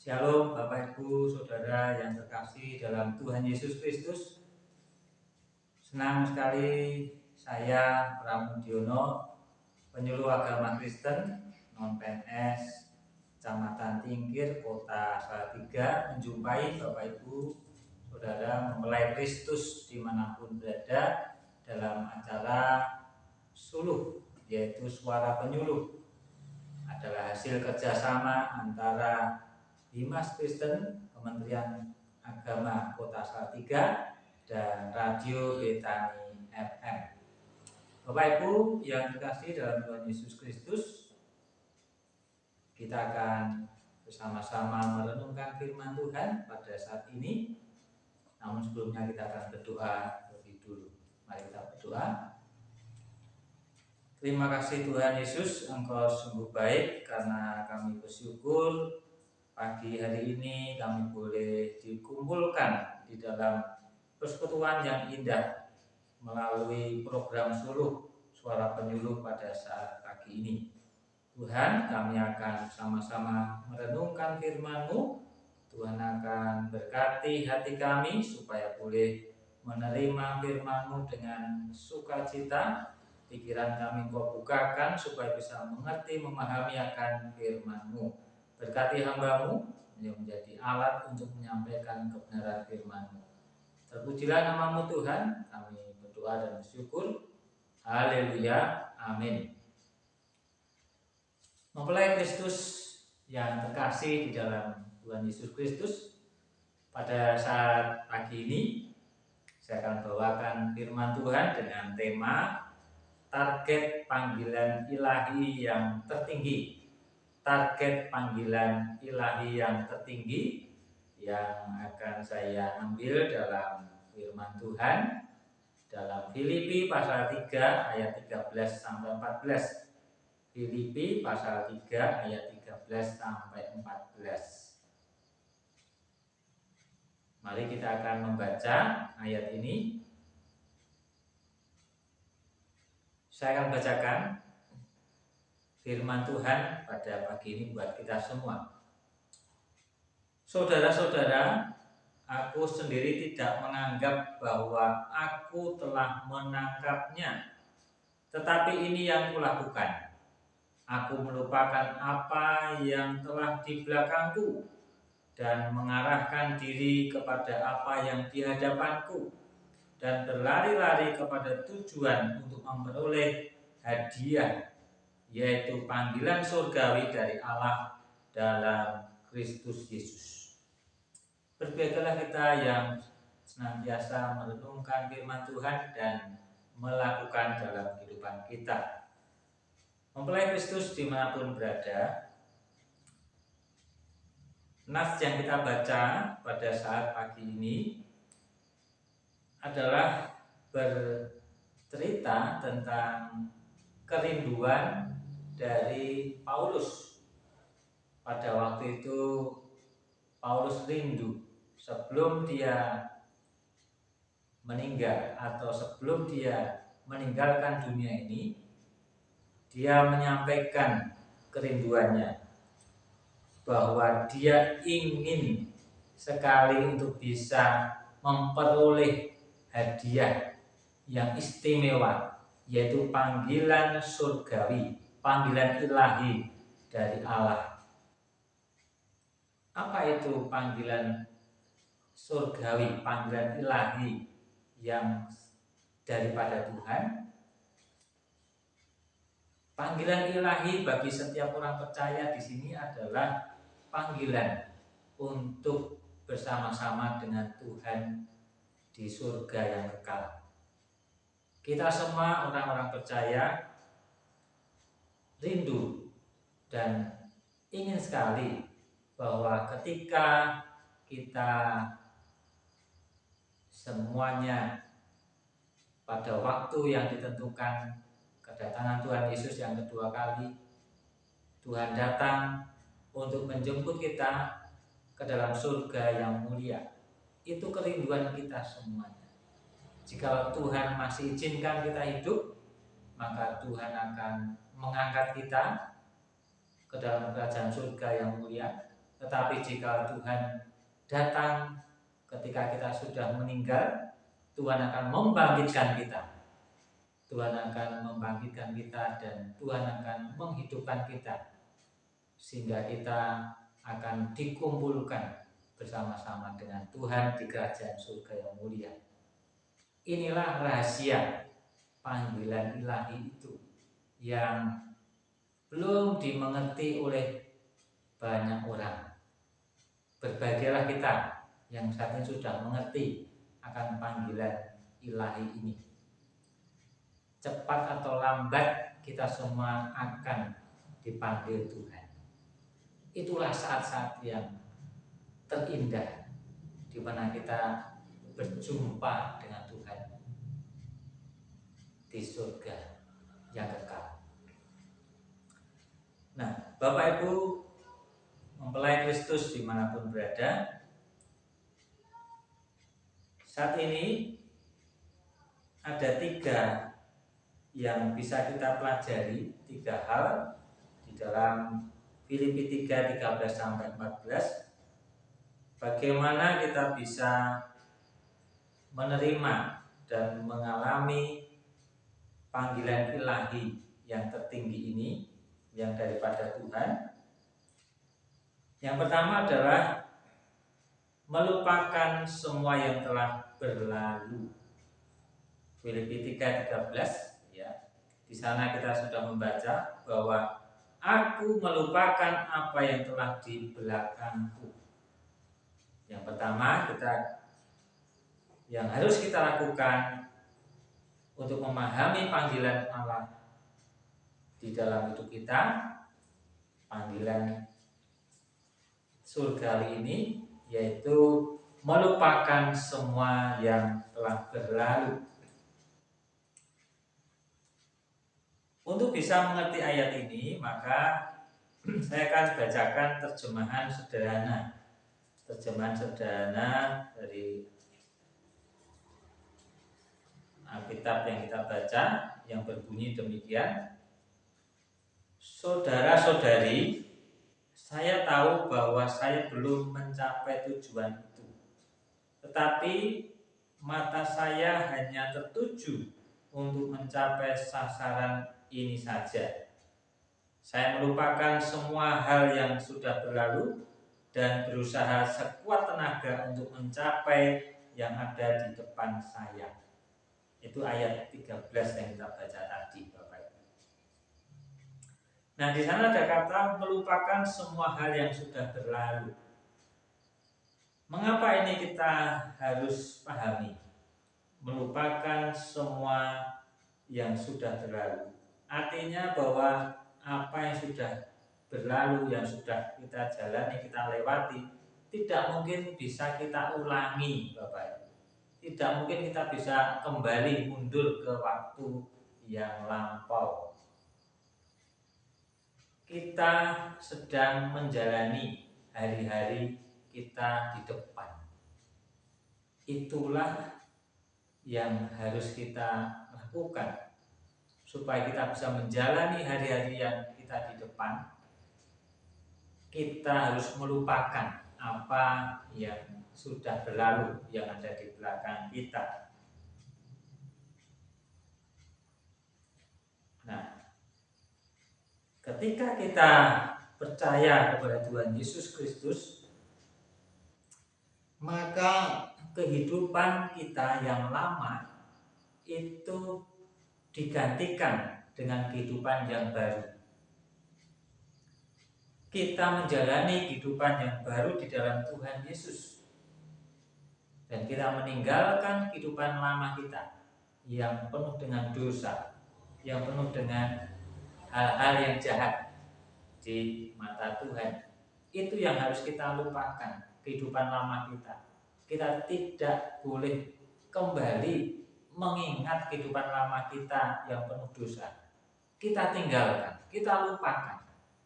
Shalom Bapak Ibu Saudara yang terkasih dalam Tuhan Yesus Kristus. Senang sekali saya Pramudiono, penyuluh agama Kristen non-PNS Kecamatan Tingkir, Kota Salatiga, menjumpai Bapak Ibu Saudara mempelai Kristus dimanapun berada dalam acara suluh, yaitu Suara Penyuluh. Adalah hasil kerjasama antara Dimas Kristen, Kementerian Agama Kota Salatiga, dan Radio Betani FM. Bapak Ibu yang terkasih dalam Tuhan Yesus Kristus, kita akan bersama-sama merenungkan firman Tuhan pada saat ini. Namun sebelumnya kita akan berdoa lebih dulu. Mari kita berdoa. Terima kasih Tuhan Yesus, Engkau sungguh baik, karena kami bersyukur pagi hari ini kami boleh dikumpulkan di dalam persekutuan yang indah melalui program suluh Suara Penyuluh pada saat pagi ini. Tuhan, kami akan sama-sama merenungkan firman-Mu. Tuhan akan berkati hati kami supaya boleh menerima firman-Mu dengan sukacita. Pikiran kami Engkau bukakan supaya bisa mengerti, memahami akan firman-Mu. Berkati hamba-Mu yang menjadi alat untuk menyampaikan kebenaran firman-Mu. Terpujilah nama-Mu Tuhan, kami berdoa dan bersyukur. Haleluya, amin. Mempelai Kristus yang terkasih di dalam Tuhan Yesus Kristus, pada saat pagi ini saya akan bawakan firman Tuhan dengan tema target panggilan ilahi yang tertinggi. Target panggilan ilahi yang tertinggi yang akan saya ambil dalam firman Tuhan dalam Filipi pasal 3 ayat 13 sampai 14. Filipi pasal 3 ayat 13 sampai 14. Mari kita akan membaca ayat ini. Saya akan bacakan firman Tuhan pada pagi ini buat kita semua. Saudara-saudara, aku sendiri tidak menganggap bahwa aku telah menangkapnya, tetapi ini yang kulakukan. Aku melupakan apa yang telah di belakangku dan mengarahkan diri kepada apa yang di hadapanku, dan berlari-lari kepada tujuan untuk memperoleh hadiah, yaitu panggilan surgawi dari Allah dalam Kristus Yesus. Berbahagialah kita yang senantiasa merenungkan firman Tuhan dan melakukan dalam kehidupan kita. Mempelai Kristus dimanapun berada, nas yang kita baca pada saat pagi ini adalah bercerita tentang kerinduan dari Paulus. Pada waktu itu Paulus rindu sebelum dia meninggal atau sebelum dia meninggalkan dunia ini, dia menyampaikan kerinduannya bahwa dia ingin sekali untuk bisa memperoleh hadiah yang istimewa, yaitu panggilan surgawi, panggilan ilahi dari Allah. Apa itu panggilan surgawi, panggilan ilahi yang daripada Tuhan? Panggilan ilahi bagi setiap orang percaya di sini adalah panggilan untuk bersama-sama dengan Tuhan di surga yang kekal. Kita semua orang-orang percaya rindu dan ingin sekali bahwa ketika kita semuanya pada waktu yang ditentukan, kedatangan Tuhan Yesus yang kedua kali, Tuhan datang untuk menjemput kita ke dalam surga yang mulia. Itu kerinduan kita semuanya. Jika Tuhan masih izinkan kita hidup, maka Tuhan akan mengangkat kita ke dalam kerajaan surga yang mulia. Tetapi jika Tuhan datang ketika kita sudah meninggal, Tuhan akan membangkitkan kita. Tuhan akan membangkitkan kita dan Tuhan akan menghidupkan kita, sehingga kita akan dikumpulkan bersama-sama dengan Tuhan di kerajaan surga yang mulia. Inilah rahasia panggilan ilahi itu yang belum dimengerti oleh banyak orang. Berbahagialah kita yang saat ini sudah mengerti akan panggilan ilahi ini. Cepat atau lambat kita semua akan dipanggil Tuhan. Itulah saat-saat yang terindah di mana kita berjumpa dengan Tuhan di surga yang kekal. Nah, Bapak Ibu mempelai Kristus dimanapun berada, saat ini ada 3 yang bisa kita pelajari, 3 hal di dalam Filipi 3, 13-14. Bagaimana kita bisa menerima dan mengalami panggilan ilahi yang tertinggi ini, yang daripada Tuhan. Yang pertama adalah melupakan semua yang telah berlalu. Filipi 3:13 ya. Di sana kita sudah membaca bahwa aku melupakan apa yang telah di belakangku. Yang pertama yang harus kita lakukan untuk memahami panggilan Allah di dalam hidup kita, panggilan surgawi ini, yaitu melupakan semua yang telah berlalu. Untuk bisa mengerti ayat ini, maka saya akan bacakan terjemahan sederhana dari Alkitab yang kita baca, yang berbunyi demikian. Saudara-saudari, saya tahu bahwa saya belum mencapai tujuan itu, tetapi mata saya hanya tertuju untuk mencapai sasaran ini saja. Saya melupakan semua hal yang sudah berlalu dan berusaha sekuat tenaga untuk mencapai yang ada di depan saya. Itu ayat 13 yang kita baca tadi, Bapak Ibu. Nah, di sana ada kata melupakan semua hal yang sudah berlalu. Mengapa ini kita harus pahami? Melupakan semua yang sudah berlalu. Artinya bahwa apa yang sudah berlalu, yang sudah kita jalani, kita lewati, tidak mungkin bisa kita ulangi, Bapak Ibu. Tidak mungkin kita bisa kembali mundur ke waktu yang lampau. Kita sedang menjalani hari-hari kita di depan. Itulah yang harus kita lakukan supaya kita bisa menjalani hari-hari yang kita di depan. Kita harus melupakan apa yang sudah berlalu, yang ada di belakang kita. Nah, ketika kita percaya kepada Tuhan Yesus Kristus, maka kehidupan kita yang lama itu digantikan dengan kehidupan yang baru. Kita menjalani kehidupan yang baru di dalam Tuhan Yesus, dan kita meninggalkan kehidupan lama kita yang penuh dengan dosa, yang penuh dengan hal-hal yang jahat di mata Tuhan. Itu yang harus kita lupakan, kehidupan lama kita. Kita tidak boleh kembali mengingat kehidupan lama kita yang penuh dosa. Kita tinggalkan, kita lupakan.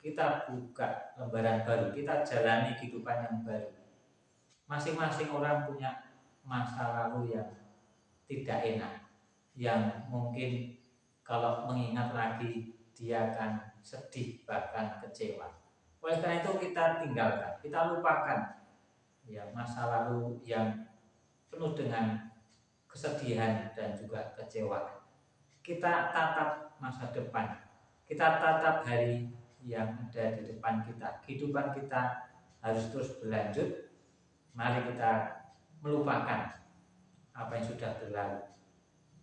Kita buka lembaran baru, kita jalani kehidupan yang baru. Masing-masing orang punya masa lalu yang tidak enak, yang mungkin kalau mengingat lagi dia akan sedih, bahkan kecewa. Oleh karena itu kita tinggalkan, kita lupakan ya masa lalu yang penuh dengan kesedihan dan juga kecewa. Kita tatap masa depan, kita tatap hari yang ada di depan kita. Kehidupan kita harus terus berlanjut. Mari kita melupakan apa yang sudah berlalu.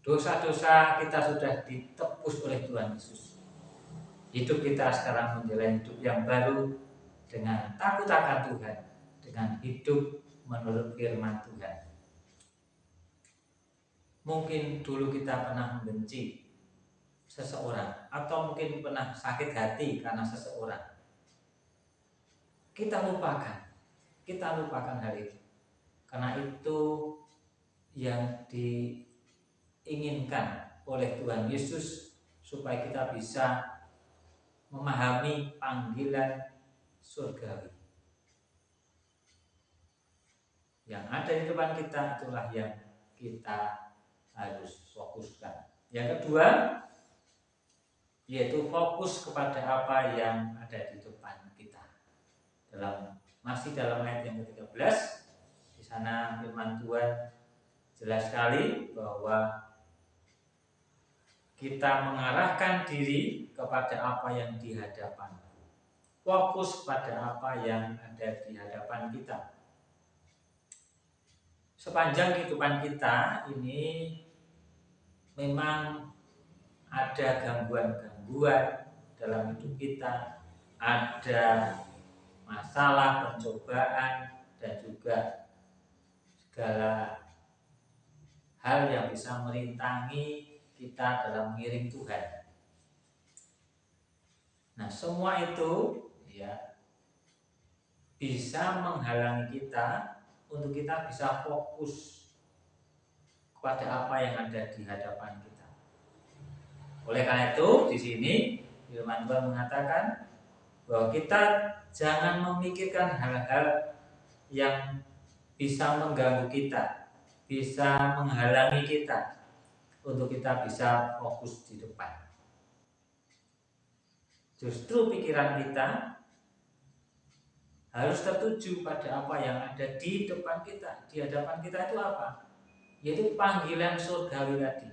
Dosa-dosa kita sudah ditebus oleh Tuhan Yesus. Hidup kita sekarang menjalani hidup yang baru dengan takut akan Tuhan, dengan hidup menurut firman Tuhan. Mungkin dulu kita pernah membenci seseorang atau mungkin pernah sakit hati karena seseorang. Kita lupakan hal itu. Karena itu yang diinginkan oleh Tuhan Yesus supaya kita bisa memahami panggilan surgawi. Yang ada di depan kita itulah yang kita harus fokuskan. Yang kedua, yaitu fokus kepada apa yang ada di depan kita. Masih dalam ayat yang ke-13, di sana firman Tuhan jelas sekali bahwa kita mengarahkan diri kepada apa yang di hadapan. Fokus pada apa yang ada di hadapan kita. Sepanjang kehidupan kita ini memang ada gangguan-gangguan dalam hidup kita, ada masalah, pencobaan, dan juga segala hal yang bisa merintangi kita dalam mengiring Tuhan. Nah, semua itu ya bisa menghalangi kita untuk kita bisa fokus kepada apa yang ada di hadapan kita. Oleh karena itu, di sini firman Tuhan mengatakan bahwa kita jangan memikirkan hal-hal yang bisa mengganggu kita, bisa menghalangi kita untuk kita bisa fokus di depan. Justru pikiran kita harus tertuju pada apa yang ada di depan kita. Di hadapan kita itu apa? Yaitu panggilan surgawi tadi.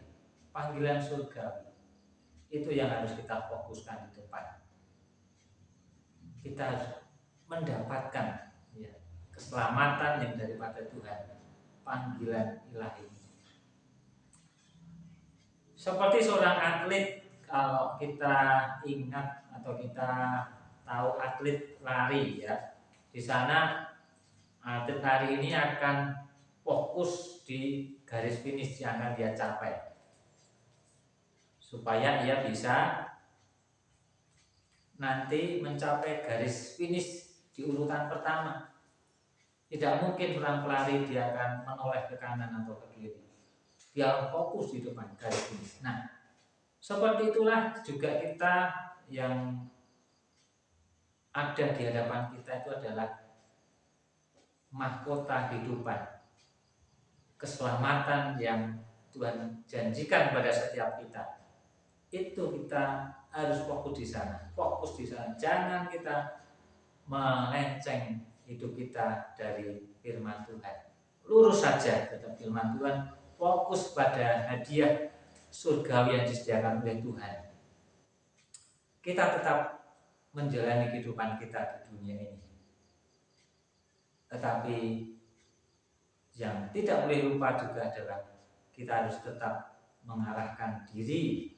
Panggilan surgawi. Itu yang harus kita fokuskan di depan. Kita harus mendapatkan ya, keselamatan yang daripada Tuhan. Panggilan ilahi. Seperti seorang atlet, kalau kita ingat atau kita tahu atlet lari ya, di sana atlet lari ini akan fokus di garis finish yang akan dia capai supaya ia bisa nanti mencapai garis finish di urutan pertama. Tidak mungkin seorang pelari dia akan menoleh ke kanan atau ke kiri. Dia fokus di depan garis finish. Nah, seperti itulah juga kita yang ada di hadapan kita itu adalah mahkota kehidupan, keselamatan yang Tuhan janjikan pada setiap kita. Itu kita harus fokus di sana. Fokus di sana. Jangan kita melenceng hidup kita dari firman Tuhan. Lurus saja tetap firman Tuhan. Fokus pada hadiah surgawi yang disediakan oleh Tuhan. Kita tetap menjalani kehidupan kita di dunia ini. Tetapi yang tidak boleh lupa juga adalah kita harus tetap mengarahkan diri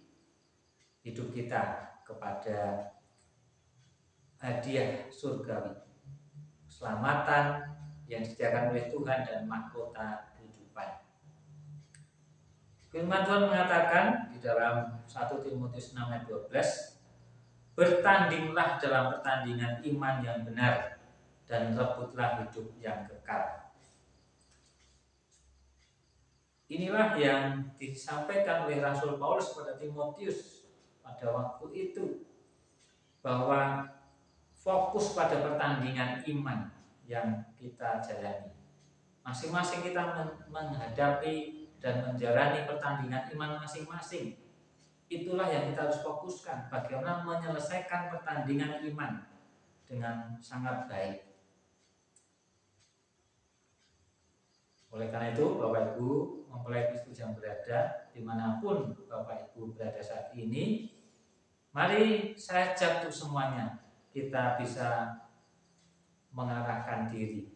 hidup kita kepada hadiah surgawi, keselamatan yang disediakan oleh Tuhan dan mahkota kehidupan. Firman Tuhan mengatakan di dalam 1 Timotius 6 ayat 12, bertandinglah dalam pertandingan iman yang benar dan rebutlah hidup yang kekal. Inilah yang disampaikan oleh Rasul Paulus kepada Timotius pada waktu itu, bahwa fokus pada pertandingan iman yang kita jalani. Masing-masing kita menghadapi dan menjalani pertandingan iman masing-masing. Itulah yang kita harus fokuskan, bagaimana menyelesaikan pertandingan iman. dengan sangat baik. Oleh karena itu, Bapak Ibu mempelai Kristus yang berada dimanapun Bapak Ibu berada saat ini, mari saya ajak untuk semuanya kita bisa mengarahkan diri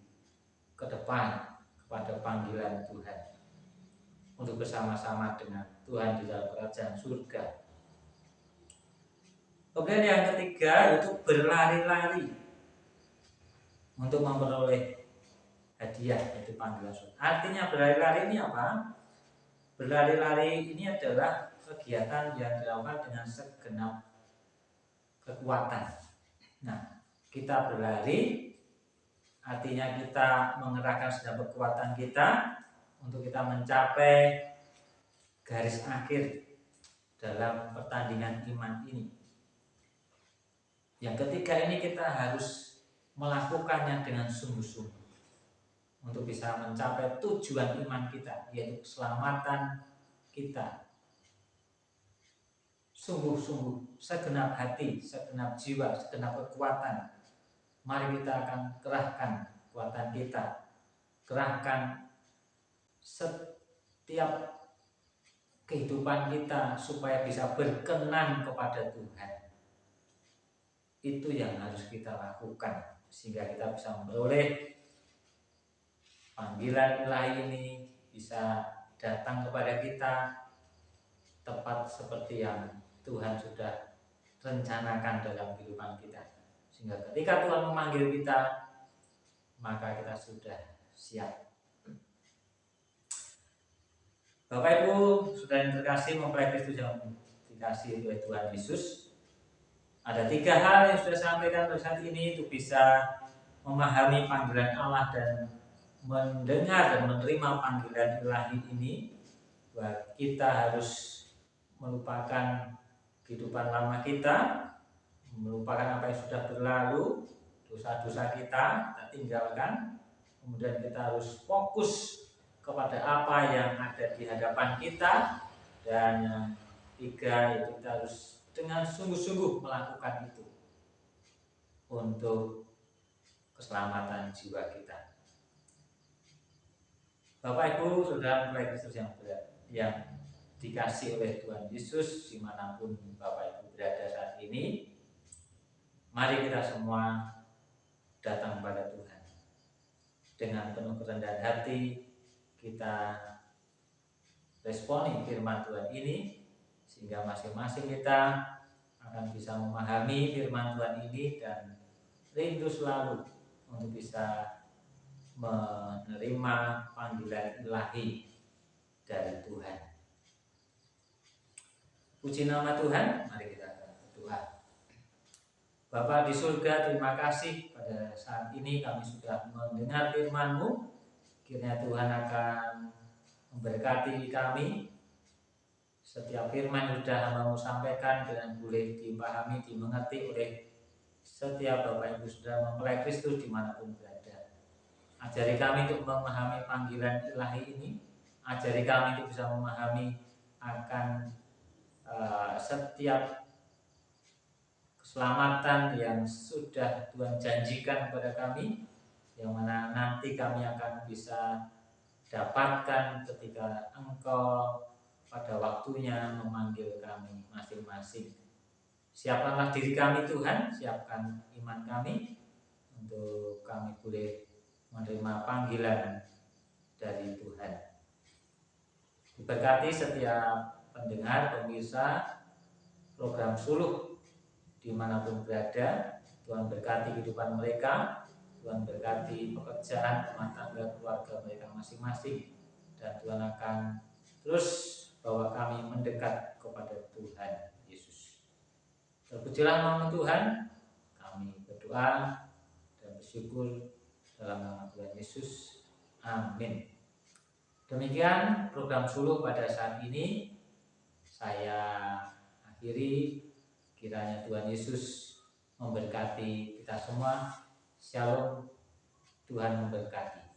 ke depan kepada panggilan Tuhan untuk bersama-sama dengan Tuhan di dalam kerajaan surga. Kemudian yang ketiga yaitu berlari-lari untuk memperoleh hadiah, yaitu panggilan surga. Artinya berlari-lari ini apa? Berlari-lari ini adalah kegiatan yang dilakukan dengan segenap kekuatan. Nah, kita berlari artinya kita mengerahkan segenap kekuatan kita untuk kita mencapai garis akhir dalam pertandingan iman ini. Yang ketiga ini kita harus melakukannya dengan sungguh-sungguh untuk bisa mencapai tujuan iman kita, yaitu keselamatan kita. Sungguh-sungguh, segenap hati, segenap jiwa, segenap kekuatan, mari kita akan kerahkan kekuatan kita, kerahkan setiap kehidupan kita supaya bisa berkenan kepada Tuhan. Itu yang harus kita lakukan sehingga kita bisa memperoleh panggilan ilahi ini, bisa datang kepada kita tepat seperti yang Tuhan sudah rencanakan dalam kehidupan kita. Sehingga ketika Tuhan memanggil kita, maka kita sudah siap. Bapak Ibu sudah yang terkasih, mempelai Kristus yang dikasih oleh Tuhan Yesus, ada 3 hal yang sudah saya sampaikan pada saat ini untuk bisa memahami panggilan Allah dan mendengar dan menerima panggilan ilahi ini. Bahwa kita harus melupakan kehidupan lama kita, melupakan apa yang sudah berlalu, dosa-dosa kita tinggalkan. Kemudian kita harus fokus kepada apa yang ada di hadapan kita. Dan yang 3 yaitu kita harus dengan sungguh-sungguh melakukan itu untuk keselamatan jiwa kita. Bapak Ibu Saudara mempelai Kristus yang dikasih oleh Tuhan Yesus dimanapun Bapak Ibu berada saat ini, mari kita semua datang kepada Tuhan dengan penuh kerendahan hati. Kita responi firman Tuhan ini sehingga masing-masing kita akan bisa memahami firman Tuhan ini dan rindu selalu untuk bisa menerima panggilan ilahi dari Tuhan. Puji nama Tuhan, mari kita berdoa. Bapa di surga, terima kasih pada saat ini kami sudah mendengar firman-Mu. Kiranya Tuhan akan memberkati kami. Setiap firman yang sudah hamba-Mu sampaikan dengan boleh dipahami, dimengerti oleh setiap Bapak Ibu Saudara mempelai Kristus dimanapun berada. Ajari kami untuk memahami panggilan ilahi ini. Ajari kami untuk bisa memahami akan setiap keselamatan yang sudah Tuhan janjikan kepada kami, yang mana nanti kami akan bisa dapatkan ketika Engkau pada waktunya memanggil kami masing-masing. Siapkanlah diri kami Tuhan, siapkan iman kami untuk kami boleh menerima panggilan dari Tuhan. Diberkati setiap pendengar, pemirsa program Suluh dimanapun berada. Tuhan berkati kehidupan mereka, Tuhan berkati pekerjaan, rumah tangga, keluarga mereka masing-masing, dan Tuhan akan terus bawa kami mendekat kepada Tuhan Yesus. Terpujilah nama Tuhan. Kami berdoa dan bersyukur dalam nama Tuhan Yesus. Amin. Demikian program Suluh pada saat ini. Saya akhiri. Kiranya Tuhan Yesus memberkati kita semua. Shalom. Tuhan memberkati.